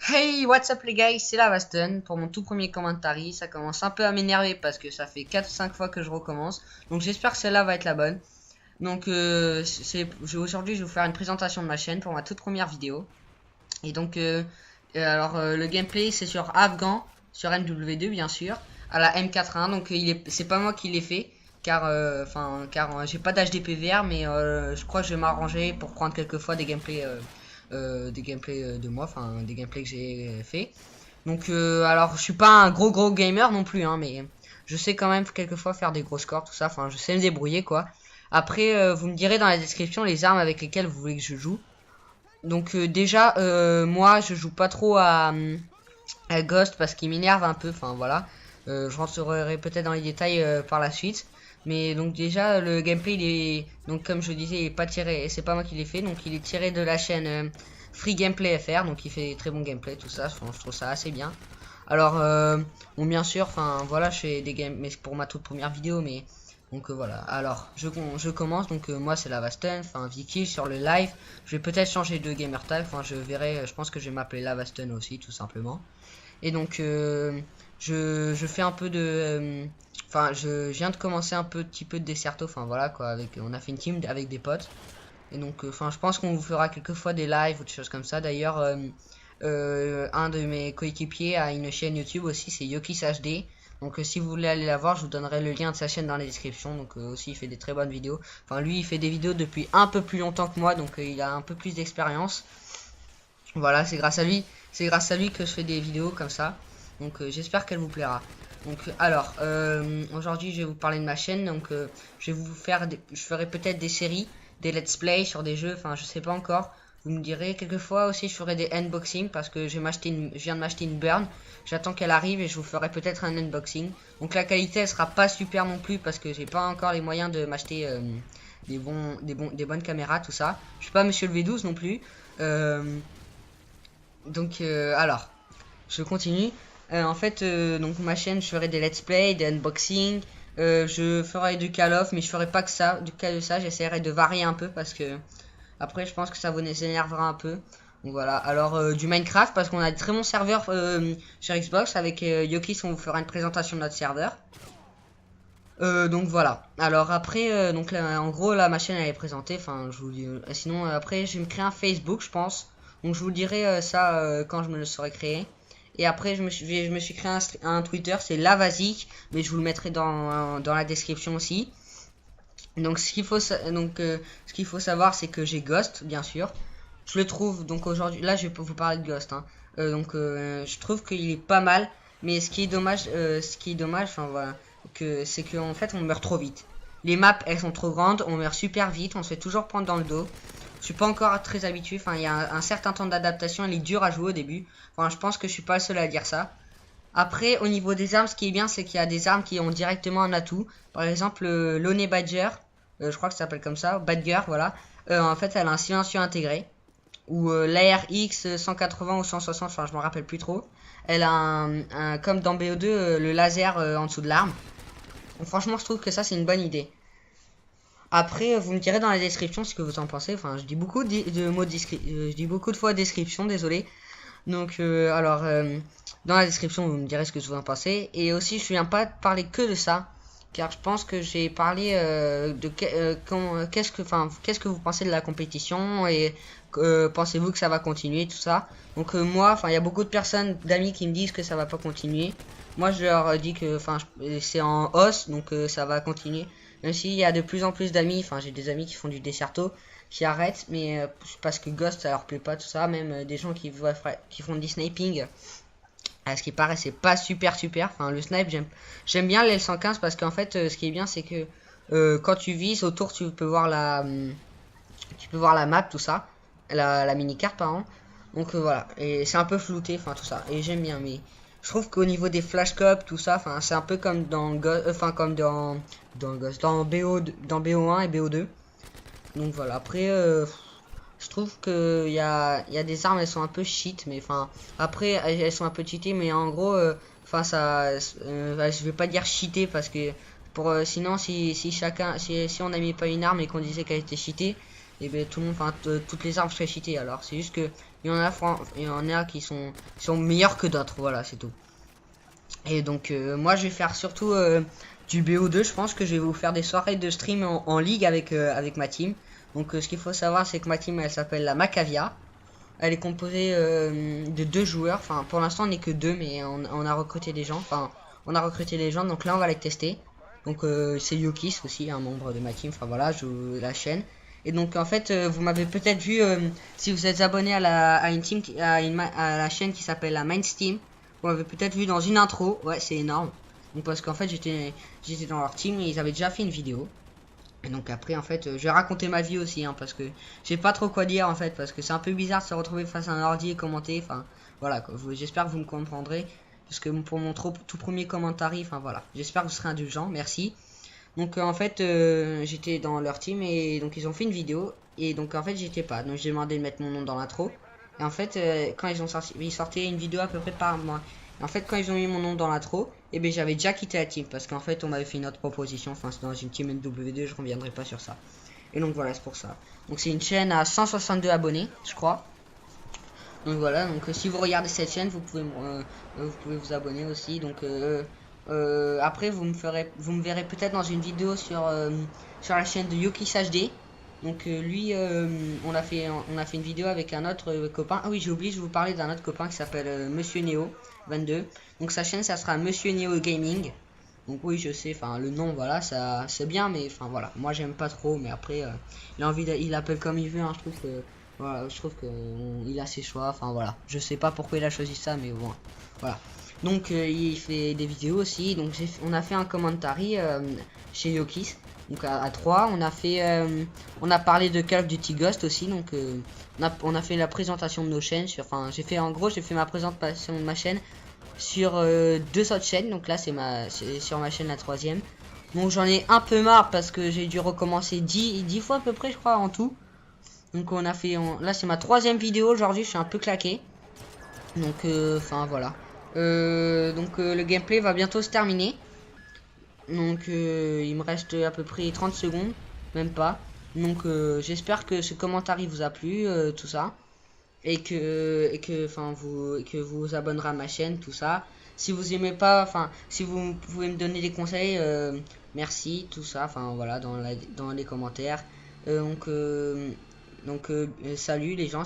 Hey, what's up les gars, c'est Lavaston pour mon tout premier commentaire. Ça commence un peu à m'énerver parce que ça fait 4-5 fois que je recommence. Donc j'espère que celle-là va être la bonne. Donc aujourd'hui je vais vous faire une présentation de ma chaîne pour ma toute première vidéo. Et donc le gameplay c'est sur Afghan, sur MW2 bien sûr, à la M81. Donc c'est pas moi qui l'ai fait car j'ai pas d'HDPVR, mais je crois que je vais m'arranger pour prendre quelquefois des gameplays de moi, enfin des gameplays que j'ai fait. Donc alors je suis pas un gros gamer non plus, hein, mais je sais quand même quelquefois faire des gros scores, tout ça. Enfin je sais me débrouiller quoi. Après vous me direz dans la description les armes avec lesquelles vous voulez que je joue. Donc déjà moi je joue pas trop à Ghost parce qu'il m'énerve un peu. Enfin voilà. Je rentrerai peut-être dans les détails par la suite. Mais donc déjà le gameplay il est donc comme je disais il est pas tiré, c'est pas moi qui l'ai fait, donc il est tiré de la chaîne Free Gameplay FR, donc il fait très bon gameplay tout ça, enfin, je trouve ça assez bien. Alors bon bien sûr, enfin voilà, je fais des games mais c'est pour ma toute première vidéo, mais donc voilà. Alors je commence, donc moi c'est Lavaston, enfin Vicky sur le live. Je vais peut-être changer de gamer tag, enfin je verrai, je pense que je vais m'appeler Lavaston aussi tout simplement. Et donc je fais un peu de enfin je viens de commencer un petit peu de Desserto, enfin voilà quoi, avec on a fait une team avec des potes. Et donc enfin je pense qu'on vous fera quelques fois des lives ou des choses comme ça. D'ailleurs un de mes coéquipiers a une chaîne YouTube aussi, c'est Yokis HD. Donc si vous voulez aller la voir, je vous donnerai le lien de sa chaîne dans la description. Donc aussi il fait des très bonnes vidéos. Enfin lui il fait des vidéos depuis un peu plus longtemps que moi, donc il a un peu plus d'expérience. Voilà, c'est grâce à lui que je fais des vidéos comme ça. Donc j'espère qu'elle vous plaira. Donc alors, aujourd'hui je vais vous parler de ma chaîne. Donc je vais vous faire, je ferai peut-être des séries, des let's play sur des jeux. Enfin, je sais pas encore. Vous me direz. Quelquefois aussi, je ferai des unboxing parce que je viens de m'acheter une burn. J'attends qu'elle arrive et je vous ferai peut-être un unboxing. Donc la qualité, elle sera pas super non plus parce que j'ai pas encore les moyens de m'acheter des bonnes caméras, tout ça. Je suis pas Monsieur le V12 non plus. Donc alors, je continue. En fait, donc ma chaîne, je ferai des let's play, des unboxing. Je ferai du Call of, mais je ferai pas que ça. Du cas de ça, j'essaierai de varier un peu parce que après, je pense que ça vous énervera un peu. Donc voilà. Alors du Minecraft parce qu'on a de très bons serveurs sur Xbox avec Yokis. On vous fera une présentation de notre serveur. Donc voilà. Alors après, donc là, en gros, là, ma chaîne elle est présentée. Enfin, je vous dis. Sinon, après, je vais me créer un Facebook, je pense. Donc je vous dirai ça quand je me le serai créé. Et après, je me suis créé un Twitter, c'est Lavasic, mais je vous le mettrai dans la description aussi. Donc ce qu'il faut savoir, c'est que j'ai Ghost, bien sûr. Je le trouve donc aujourd'hui. Là, je vais vous parler de Ghost. Hein. Je trouve qu'il est pas mal, mais ce qui est dommage, enfin voilà, que c'est que en fait, on meurt trop vite. Les maps, elles sont trop grandes, on meurt super vite, on se fait toujours prendre dans le dos. Je suis pas encore très habitué. Enfin, il y a un certain temps d'adaptation. Il est dur à jouer au début. Enfin, je pense que je suis pas le seul à dire ça. Après, au niveau des armes, ce qui est bien, c'est qu'il y a des armes qui ont directement un atout. Par exemple, l'One Badger, je crois que ça s'appelle comme ça, Badger, voilà. En fait, elle a un silencieux intégré. Ou l'ARX 180 ou 160, enfin, je me rappelle plus trop. Elle a comme dans BO2, le laser en dessous de l'arme. Donc, franchement, je trouve que ça, c'est une bonne idée. Après, vous me direz dans la description ce que vous en pensez. Enfin, je dis beaucoup de mots je dis beaucoup de fois description, désolé. Donc, dans la description, vous me direz ce que vous en pensez. Et aussi, je ne viens pas parler que de ça, car je pense que j'ai parlé qu'est-ce que vous pensez de la compétition et pensez-vous que ça va continuer, tout ça. Donc moi, enfin, il y a beaucoup de personnes, d'amis qui me disent que ça va pas continuer. Moi, je leur dis que, enfin, c'est en hausse, donc ça va continuer. Même s'il y a de plus en plus d'amis, enfin, j'ai des amis qui font du Desserto, qui arrêtent, mais parce que Ghost ça leur plaît pas, tout ça. Même des gens qui font du sniping. À ce qui paraît, c'est pas super. Enfin, le snipe, j'aime bien l'L115 parce qu'en fait, ce qui est bien, c'est que quand tu vises autour, tu peux voir la map, tout ça, la mini carte, pardon. Donc voilà, et c'est un peu flouté, enfin tout ça. Et j'aime bien, mais je trouve qu'au niveau des flash cop, tout ça, enfin c'est un peu comme dans comme dans BO1 et BO2. Donc voilà, après je trouve que il y a des armes, elles sont un peu cheat, mais enfin après elles sont un peu cheatées, mais en gros enfin je vais pas dire cheaté parce que pour sinon si on n'a mis pas une arme et qu'on disait qu'elle était cheatée, et ben tout le monde, enfin toutes les armes seraient cheatées. Alors c'est juste que il y en a qui sont meilleurs que d'autres, voilà, c'est tout. Et donc moi je vais faire surtout du BO2. Je pense que je vais vous faire des soirées de stream en ligue avec ma team. Donc ce qu'il faut savoir, c'est que ma team elle s'appelle la Macavia. Elle est composée de 2 joueurs. Enfin pour l'instant on n'est que 2, mais on a recruté des gens. Enfin on a recruté des gens, donc là on va les tester. Donc c'est Yokis aussi, un membre de ma team. Enfin voilà, je vous la chaîne. Et donc en fait vous m'avez peut-être vu si vous êtes abonné à une team à la chaîne qui s'appelle la Main Team. Vous m'avez peut-être vu dans une intro. Ouais, c'est énorme. Donc parce qu'en fait j'étais dans leur team et ils avaient déjà fait une vidéo. Et donc après en fait je vais raconter ma vie aussi hein, parce que j'ai pas trop quoi dire en fait, parce que c'est un peu bizarre de se retrouver face à un ordi et commenter. Enfin voilà, j'espère que vous me comprendrez, parce que pour mon tout premier commentaire, enfin voilà, j'espère que vous serez indulgents, merci. Donc en fait j'étais dans leur team et donc ils ont fait une vidéo et donc en fait j'étais pas, donc j'ai demandé de mettre mon nom dans l'intro. Et en fait quand ils sortaient une vidéo à peu près par mois. Et en fait quand ils ont mis mon nom dans l'intro, et bien j'avais déjà quitté la team parce qu'en fait on m'avait fait une autre proposition, enfin c'est dans une team NW2, je reviendrai pas sur ça. Et donc voilà, c'est pour ça. Donc c'est une chaîne à 162 abonnés je crois. Donc voilà, donc si vous regardez cette chaîne, vous pouvez vous abonner aussi. Donc après vous me verrez peut-être dans une vidéo sur la chaîne de Yokis HD. Donc lui on a fait une vidéo avec un autre copain. Ah oui, j'ai oublié, je vous parlais d'un autre copain qui s'appelle Monsieur Neo 22. Donc sa chaîne ça sera Monsieur Neo Gaming. Donc oui, je sais, enfin le nom voilà, ça c'est bien, mais enfin voilà, moi j'aime pas trop, mais après il appelle comme il veut hein, je trouve que voilà, je trouve que il a ses choix, enfin voilà, je sais pas pourquoi il a choisi ça, mais bon voilà. Donc il fait des vidéos aussi, donc on a fait un commentary chez Yokis. Donc à 3, on a parlé de Call of Duty Ghost aussi, donc on a fait la présentation de nos chaînes enfin j'ai fait ma présentation de ma chaîne sur 2 autres chaînes. Donc là c'est sur ma chaîne la 3ème. Donc j'en ai un peu marre parce que j'ai dû recommencer 10 fois à peu près je crois en tout. Donc on a fait là c'est ma 3ème vidéo aujourd'hui, je suis un peu claqué. Donc enfin voilà. Donc le gameplay va bientôt se terminer. Donc il me reste à peu près 30 secondes, même pas. Donc j'espère que ce commentaire vous a plu, tout ça. Et que vous abonnerez à ma chaîne, tout ça. Si vous aimez pas, enfin si vous pouvez me donner des conseils, merci, tout ça, enfin voilà, dans les commentaires. Donc salut les gens.